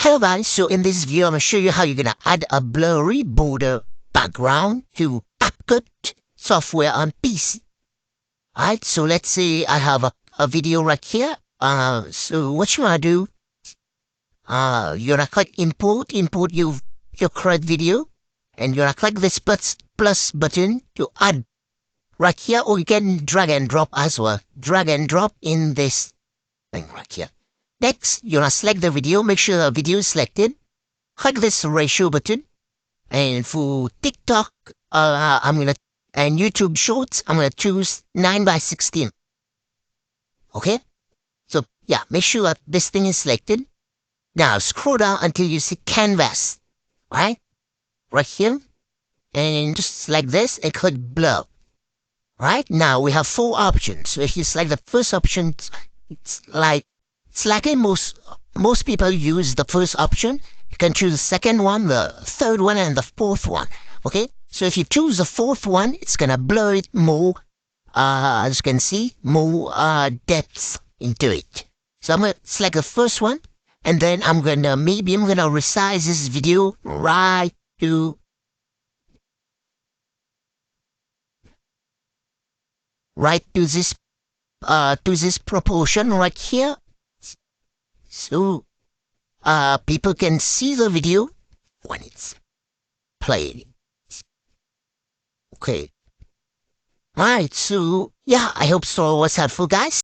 Hello guys, so in this video I'm going to show you how you're going to add a blurry border background to CapCut software on PC. Alright, so let's say I have a video right here. So what you want to do, you're going to click import your current video, and you're going to click this plus button to add right here, or you can drag and drop as well. Drag and drop in this thing right here. Next, you're going to select the video, make sure the video is selected. Click this ratio button. And for TikTok, and YouTube Shorts, I'm going to choose 9:16. Okay? So, yeah, make sure that this thing is selected. Now, scroll down until you see Canvas. Right? Right here. And just select this and click Blur. Right? Now, we have 4 options. So if you select the first option, it's like most people use the first option. You can choose the second one, the third one, and the fourth one. Okay? So if you choose the fourth one, it's gonna blur it more, as you can see, more depth into it. So I'm gonna select the first one, and then I'm gonna resize this video right to this proportion right here. So, people can see the video when it's playing. Okay. Alright, so, yeah, I hope so was helpful, guys.